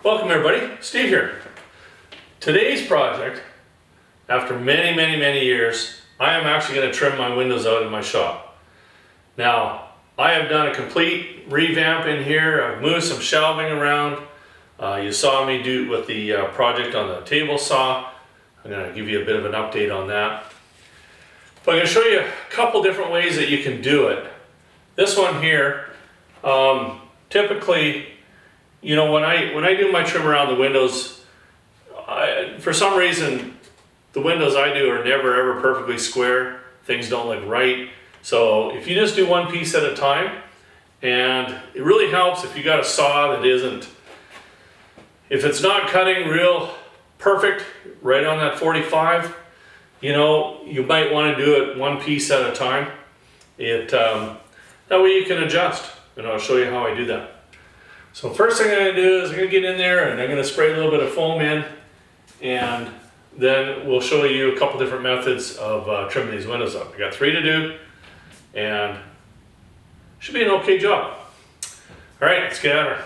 Welcome everybody, Steve here. Today's project, after many years, I am actually going to trim my windows out in my shop. Now, I have done a complete revamp in here. I've moved some shelving around. You saw me do with the project on the table saw. I'm going to give you a bit of an update on that. But I'm going to show you a couple different ways that you can do it. This one here, typically, you know, when I do my trim around the windows, for some reason, the windows I do are never ever perfectly square. Things don't look right. So if you just do one piece at a time, and it really helps if you got a saw that isn't, if it's not cutting real perfect right on that 45, you know, you might want to do it one piece at a time. That way you can adjust, and I'll show you how I do that. So first thing I'm going to do is I'm going to get in there and I'm going to spray a little bit of foam in, and then we'll show you a couple different methods of trimming these windows up. I got 3 to do, and should be an okay job. All right, let's get at her.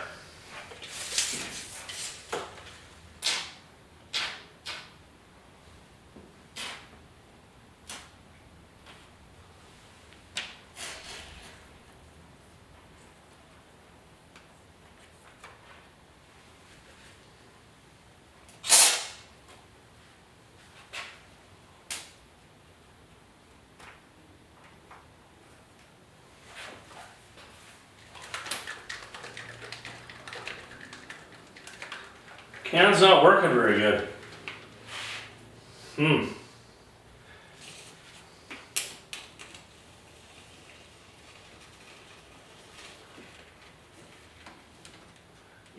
Can's not working very good. You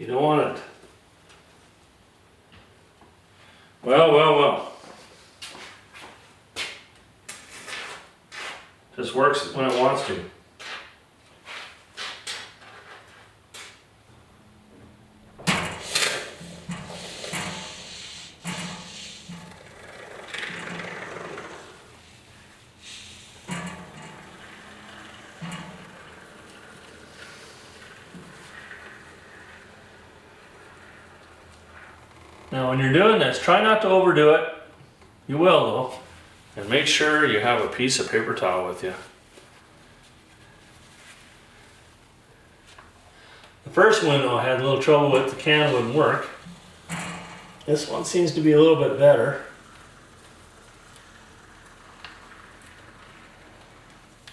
don't want it. Well. Just works when it wants to. Now when you're doing this, try not to overdo it. You will though. And make sure you have a piece of paper towel with you. The first window I had a little trouble with, the can wouldn't work. This one seems to be a little bit better.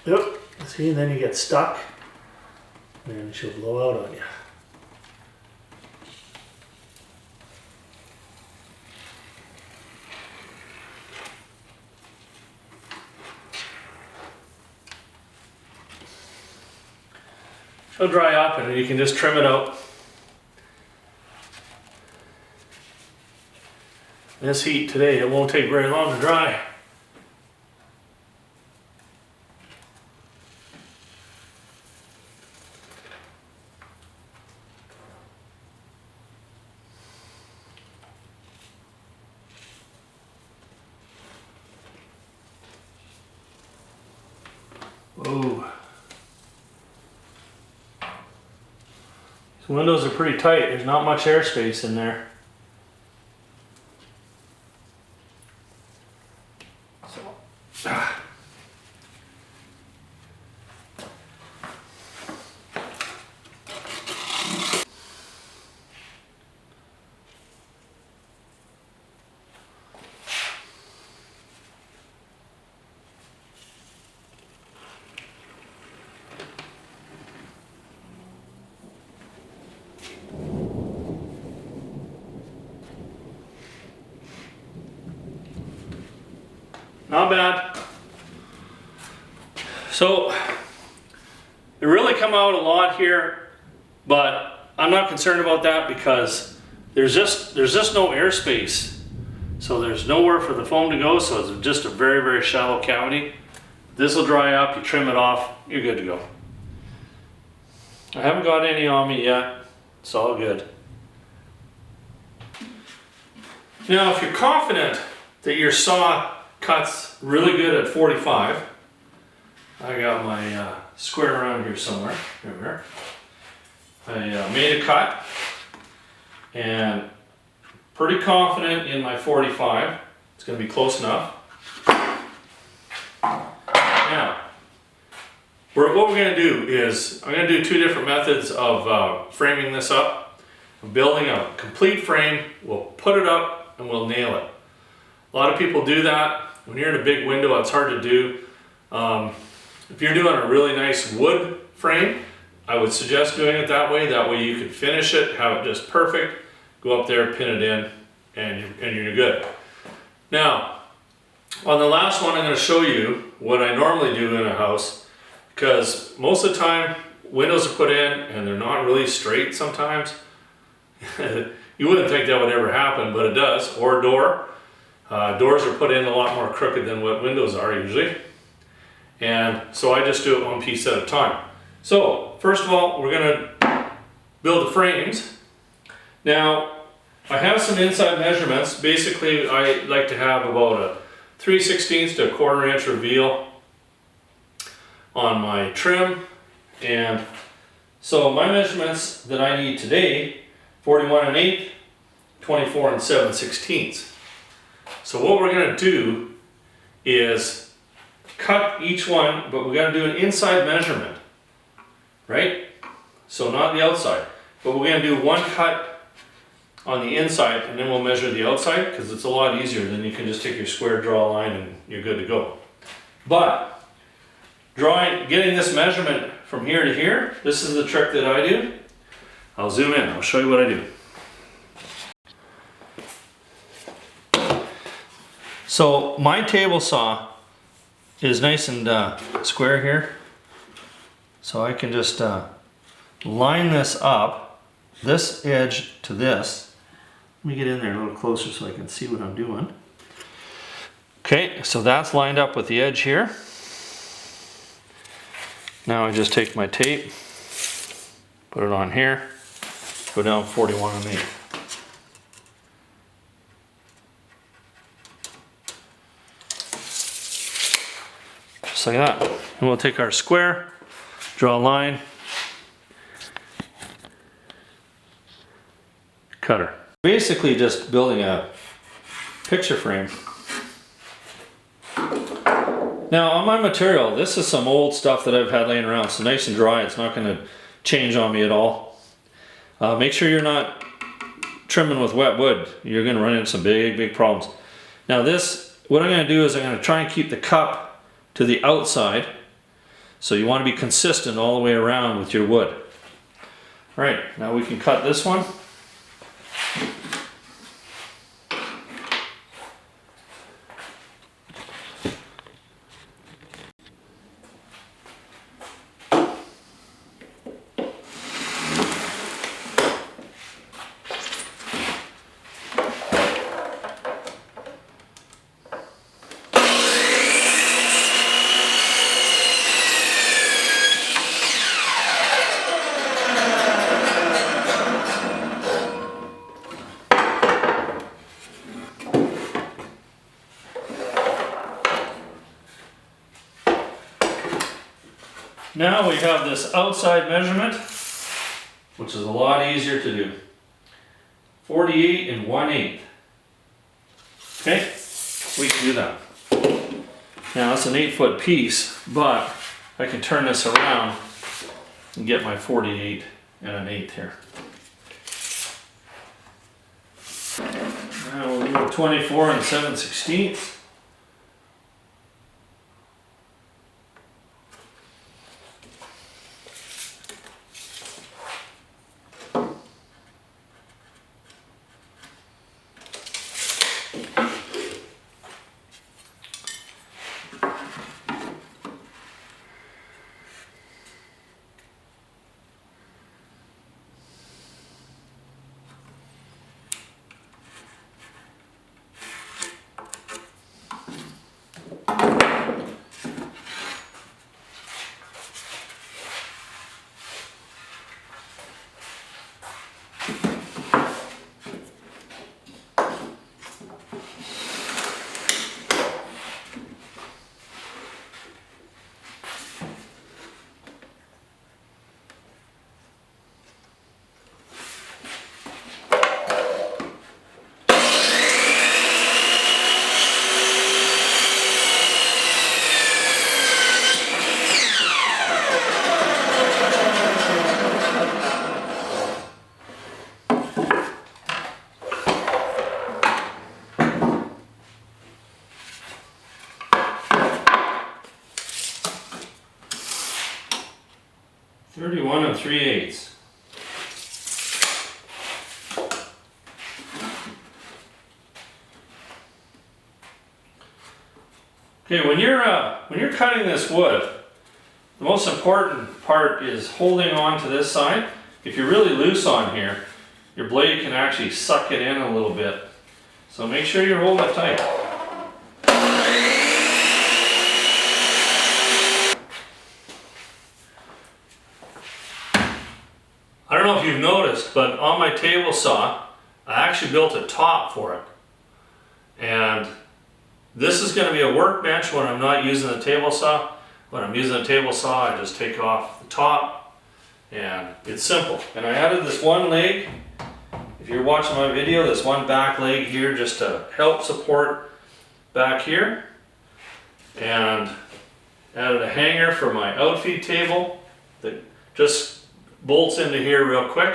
Yep, see, and then you get stuck and she'll blow out on you. She'll dry up and you can just trim it out. This heat today, it won't take very long to dry. Whoa. The windows are pretty tight. There's not much airspace in there. Not bad. So, it really come out a lot here, but I'm not concerned about that because there's just no airspace. So there's nowhere for the foam to go, so it's just a very shallow cavity. This will dry up, you trim it off, you're good to go. I haven't got any on me yet, it's all good. Now if you're confident that your saw cuts really good at 45. I got my square around here somewhere. Here we are. I made a cut and pretty confident in my 45. It's going to be close enough. Now, what we're going to do is, I'm going to do two different methods of framing this up. I'm building a complete frame, we'll put it up and we'll nail it. A lot of people do that. When you're in a big window, it's hard to do. If you're doing a really nice wood frame, I would suggest doing it that way. That way you can finish it, have it just perfect, go up there, pin it in, and you're good. Now, on the last one, I'm going to show you what I normally do in a house, because most of the time windows are put in and they're not really straight sometimes. You wouldn't think that would ever happen, but it does. Or a door. Doors are put in a lot more crooked than what windows are usually. And so I just do it one piece at a time. So first of all, we're going to build the frames. Now, I have some inside measurements. Basically, I like to have about a 3/16 to a 1/4 inch reveal on my trim. And so my measurements that I need today, 41 1/8, 24 7/16. So what we're going to do is cut each one, but we got to do an inside measurement, right? So not the outside, but we're going to do one cut on the inside and then we'll measure the outside, because it's a lot easier. Then you can just take your square, draw a line, and you're good to go. But getting this measurement from here to here, this is the trick that I do. I'll zoom in, I'll show you what I do. So my table saw is nice and square here. So I can just line this up, this edge to this. Let me get in there a little closer so I can see what I'm doing. Okay, so that's lined up with the edge here. Now I just take my tape, put it on here, go down 41 1/8. Just like that. And we'll take our square, draw a line, cutter. Basically just building a picture frame. Now on my material, this is some old stuff that I've had laying around, so nice and dry. It's not going to change on me at all. Make sure you're not trimming with wet wood. You're going to run into some big problems. Now this, what I'm going to do is I'm going to try and keep the cup to the outside. So you want to be consistent all the way around with your wood. All right, now we can cut this one. Now we have this outside measurement, which is a lot easier to do. 48 1/8. Okay, we can do that. Now it's an 8-foot piece, but I can turn this around and get my 48 1/8 here. Now we'll do a 24 7/16. 3/8. Okay, when you're cutting this wood, the most important part is holding on to this side. If you're really loose on here, your blade can actually suck it in a little bit. So make sure you're holding it tight. I don't know if you've noticed, but on my table saw, I actually built a top for it. And this is going to be a workbench when I'm not using the table saw. When I'm using the table saw, I just take off the top, and it's simple. And I added this one leg, if you're watching my video, this one back leg here just to help support back here. And added a hanger for my outfeed table that just bolts into here real quick.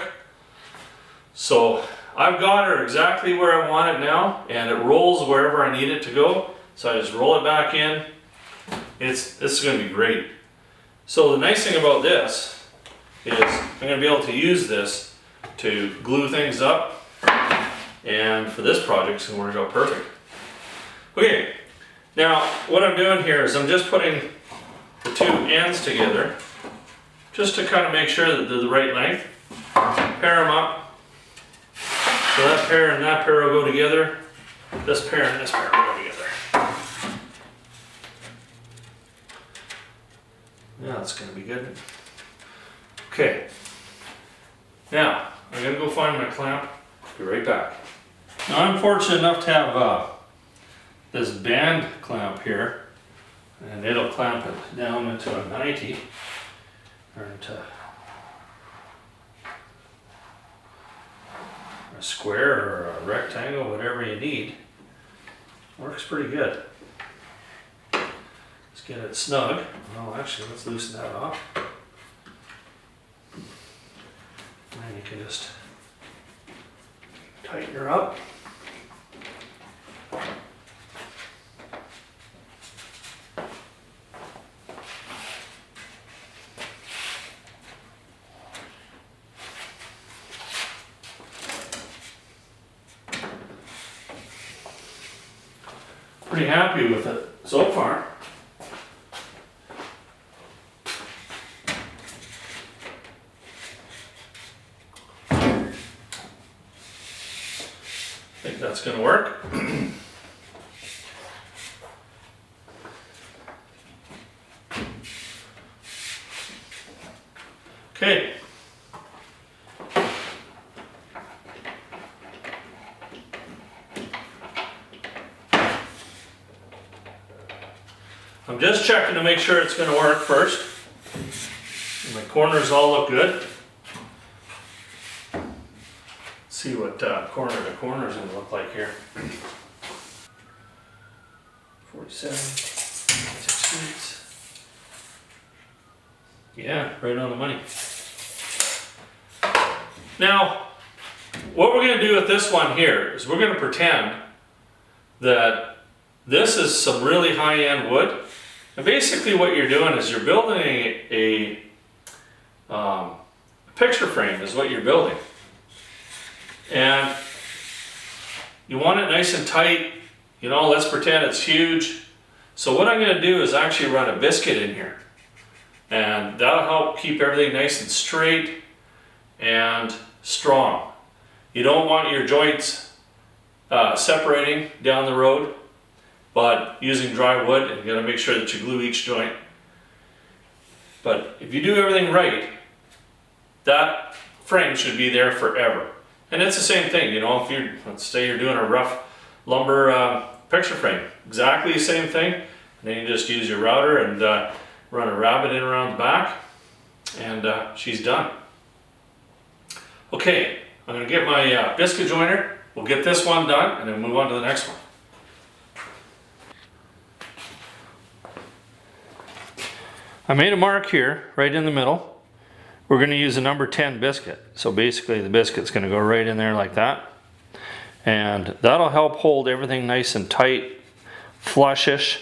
So I've got her exactly where I want it now, and it rolls wherever I need it to go. So I just roll it back in. This is going to be great. So the nice thing about this is I'm going to be able to use this to glue things up, and for this project it's going to work out perfect. Okay, now what I'm doing here is I'm just putting the two ends together just to kind of make sure that they're the right length. Pair them up. So that pair and that pair will go together. This pair and this pair will go together. Yeah, that's going to be good. Okay. Now, I'm going to go find my clamp. Be right back. Now, I'm fortunate enough to have this band clamp here, and it'll clamp it down into a 90 or into a square or a rectangle, whatever you need. Works pretty good. Let's get it snug. Well, actually, let's loosen that off. And then you can just tighten her up. Pretty happy with it so far. I think that's going to work. Okay. I'm just checking to make sure it's going to work first. My corners all look good. See what corner to corner is going to look like here. 47, 6 Yeah, right on the money. Now, what we're going to do with this one here is we're going to pretend that this is some really high-end wood. And basically what you're doing is you're building a picture frame is what you're building. And you want it nice and tight. You know, let's pretend it's huge. So what I'm going to do is actually run a biscuit in here. And that'll help keep everything nice and straight and strong. You don't want your joints separating down the road, but using dry wood, and you got to make sure that you glue each joint. But if you do everything right, that frame should be there forever. And it's the same thing, you know, if you're, let's say you're doing a rough lumber picture frame, exactly the same thing. And then you just use your router and run a rabbet in around the back, and she's done. Okay, I'm going to get my biscuit joiner. We'll get this one done and then move on to the next one. I made a mark here, right in the middle. We're going to use a number 10 biscuit. So basically the biscuit's going to go right in there like that. And that'll help hold everything nice and tight, flushish.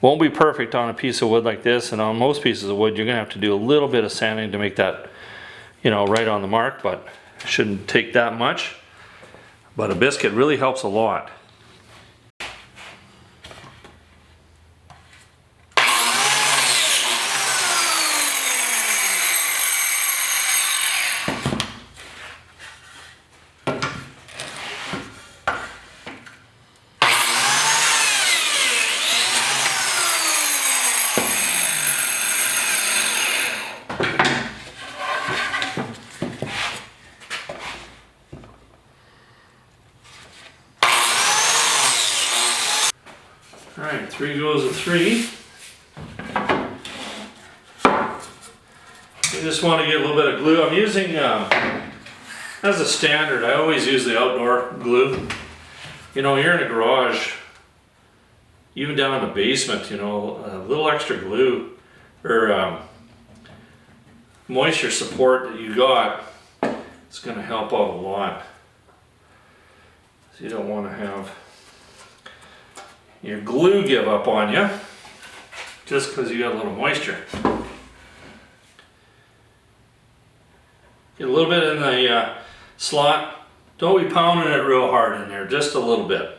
Won't be perfect on a piece of wood like this, and on most pieces of wood you're going to have to do a little bit of sanding to make that you know, right on the mark, but shouldn't take that much. But a biscuit really helps a lot. Alright, 3 goes of 3. I just want to get a little bit of glue. I'm using, as a standard, I always use the outdoor glue. You know, you're in a garage, even down in the basement, you know, a little extra glue or moisture support that you got is going to help out a lot. So you don't want to have your glue give up on you just because you got a little moisture. Get a little bit in the slot. Don't be pounding it real hard in there, just a little bit,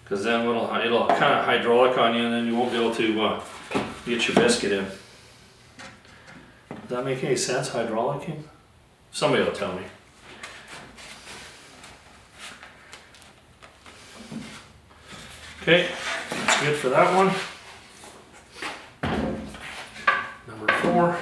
because then it'll kind of hydraulic on you and then you won't be able to get your biscuit in. Does that make any sense, hydraulicing? Somebody will tell me. Okay, that's good for that one. Number 4.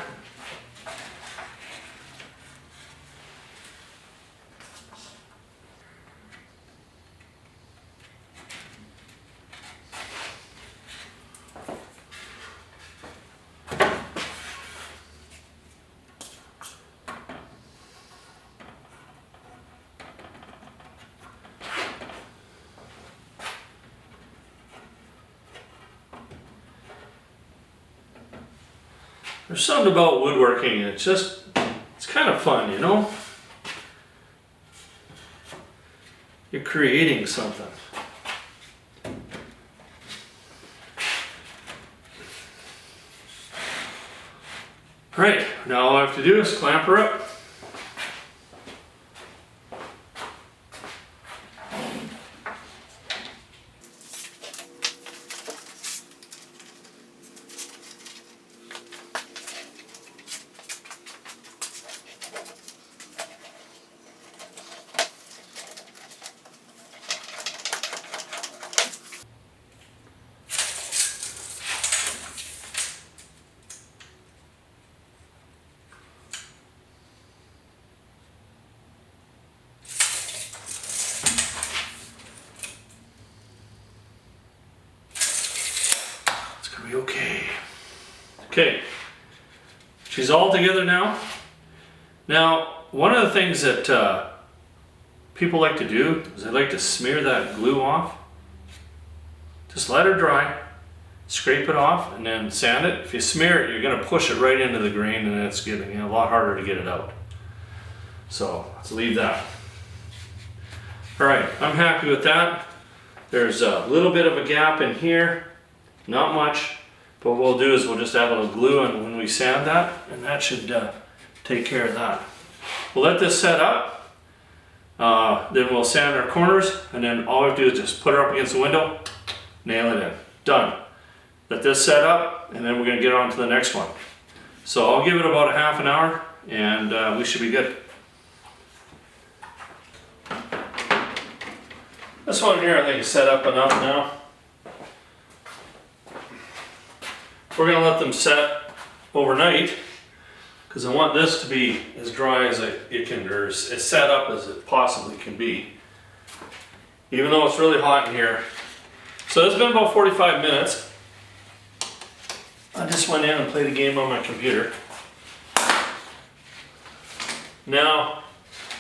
There's something about woodworking, it's kind of fun, you know? You're creating something. Right, now all I have to do is clamp her up. Okay. Okay. She's all together now. Now, one of the things that people like to do is they like to smear that glue off. Just let her dry, scrape it off, and then sand it. If you smear it, you're going to push it right into the grain, and it's getting a lot harder to get it out. So let's leave that. All right, I'm happy with that. There's a little bit of a gap in here. Not much, but what we'll do is we'll just add a little glue and when we sand that, and that should take care of that. We'll let this set up, then we'll sand our corners, and then all we have to do is just put her up against the window, nail it in. Done. Let this set up, and then we're going to get on to the next one. So I'll give it about a half an hour, and we should be good. This one here I think is set up enough now. We're going to let them set overnight because I want this to be as dry as it can, or as set up as it possibly can be, even though it's really hot in here. So it's been about 45 minutes. I just went in and played a game on my computer. Now,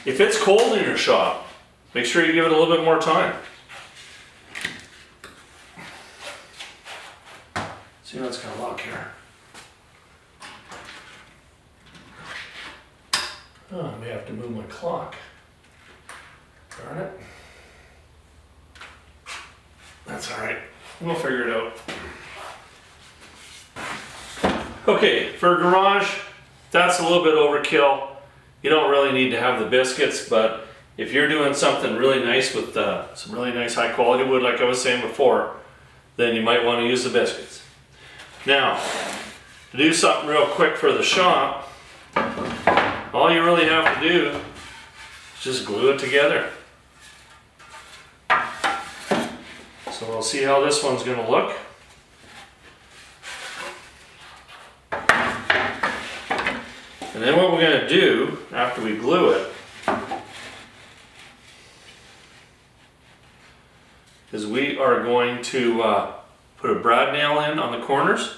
if it's cold in your shop, make sure you give it a little bit more time. See how it's going to lock here. Oh, I may have to move my clock. Darn it. That's all right. We'll figure it out. Okay, for a garage, that's a little bit overkill. You don't really need to have the biscuits, but if you're doing something really nice with some really nice high quality wood, like I was saying before, then you might want to use the biscuits. Now, to do something real quick for the shop, all you really have to do is just glue it together. So we'll see how this one's going to look. And then what we're going to do after we glue it is we are going to put a brad nail in on the corners,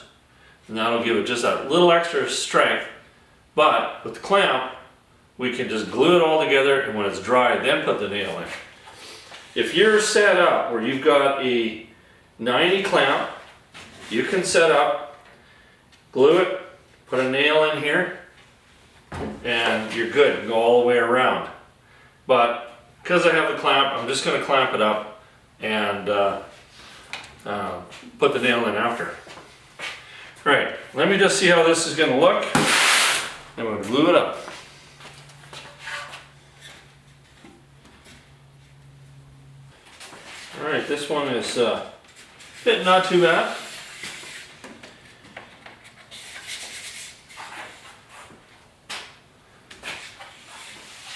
and that'll give it just that little extra strength. But with the clamp, we can just glue it all together, and when it's dry, then put the nail in. If you're set up where you've got a 90 clamp, you can set up, glue it, put a nail in here, and you're good. You can go all the way around. But because I have the clamp, I'm just going to clamp it up and put the nail in after. Right, let me just see how this is going to look, and we'll glue it up. Alright, this one is fitting not too bad.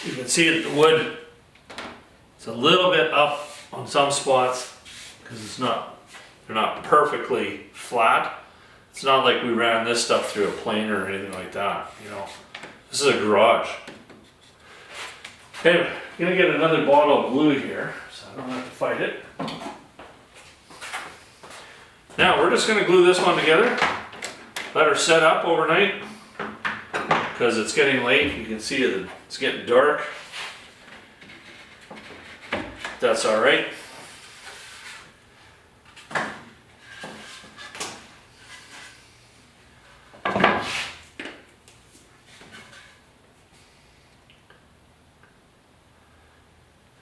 You can see that the wood is a little bit up on some spots because they're not perfectly flat. It's not like we ran this stuff through a planer or anything like that, you know. This is a garage. Anyway, I'm gonna get another bottle of glue here so I don't have to fight it. Now we're just gonna glue this one together. Let her set up overnight because it's getting late. You can see that it's getting dark. That's all right.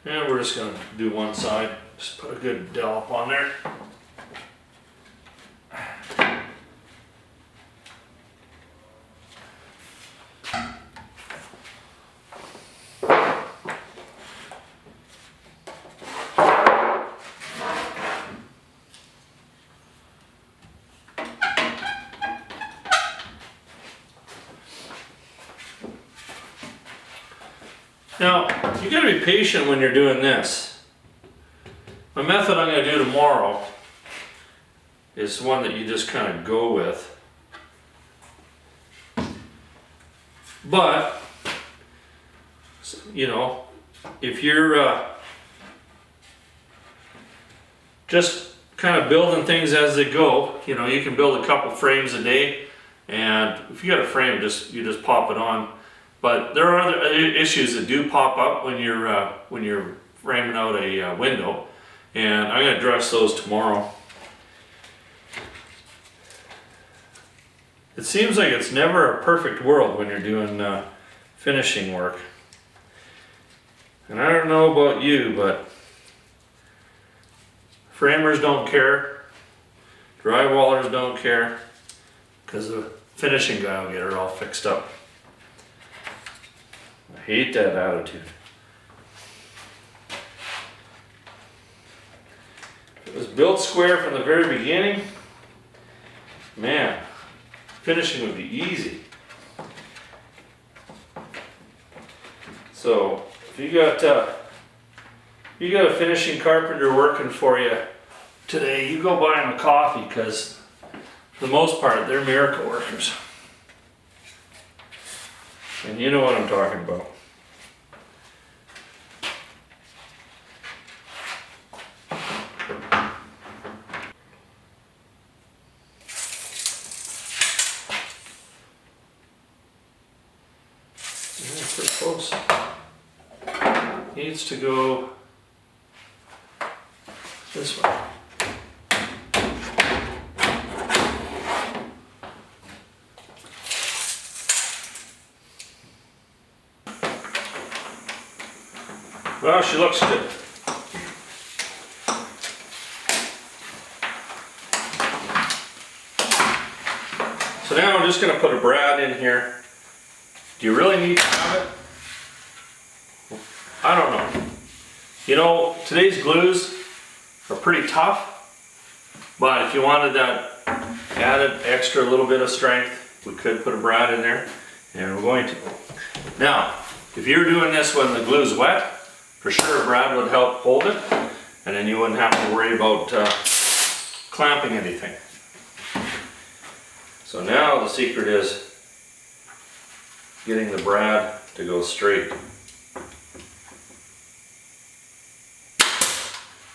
And we're just going to do one side, just put a good dollop on there. Now, you got to be patient when you're doing this. My method I'm going to do tomorrow is one that you just kind of go with. But, you know, if you're just kind of building things as they go, you know, you can build a couple frames a day, and if you got a frame, you just pop it on. But there are other issues that do pop up when you're framing out a window, and I'm going to address those tomorrow. It seems like it's never a perfect world when you're doing finishing work. And I don't know about you, but framers don't care, drywallers don't care, because the finishing guy will get it all fixed up. I hate that attitude. If it was built square from the very beginning, man, finishing would be easy. So if you got a finishing carpenter working for you today, you go buy them a coffee, because for the most part they're miracle workers. And you know what I'm talking about. Pretty close. Needs to go this way. Well, she looks good. So now I'm just going to put a brad in here. Do you really need to have it? I don't know. You know, today's glues are pretty tough, but if you wanted that added extra little bit of strength, we could put a brad in there, and we're going to. Now, if you're doing this when the glue's wet, for sure a brad would help hold it, and then you wouldn't have to worry about clamping anything. So now the secret is getting the brad to go straight.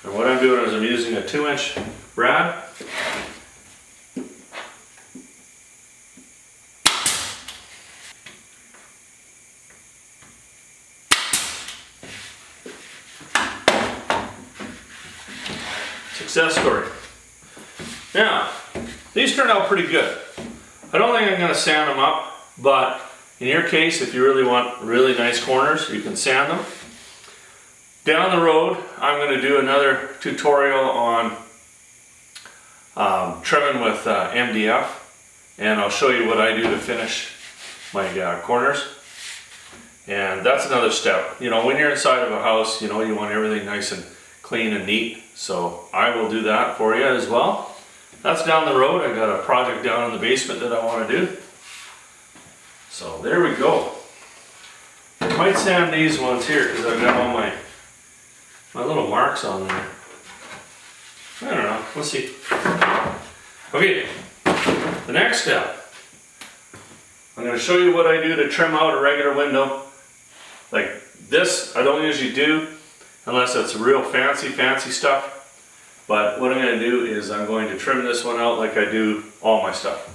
And what I'm doing is I'm using a 2-inch brad. Success story. Now, these turned out pretty good. I don't think I'm going to sand them up, but in your case, if you really want really nice corners, you can sand them. Down the road, I'm going to do another tutorial on trimming with MDF, and I'll show you what I do to finish my corners. And that's another step. You know, when you're inside of a house, you know, you want everything nice and clean and neat. So I will do that for you as well. That's down the road. I got a project down in the basement that I want to do. So there we go. I might sand these ones here because I've got all my little marks on there. I don't know. We'll see. Okay. The next step. I'm going to show you what I do to trim out a regular window. Like this, I don't usually do unless it's real fancy stuff. But what I'm going to do is I'm going to trim this one out like I do all my stuff.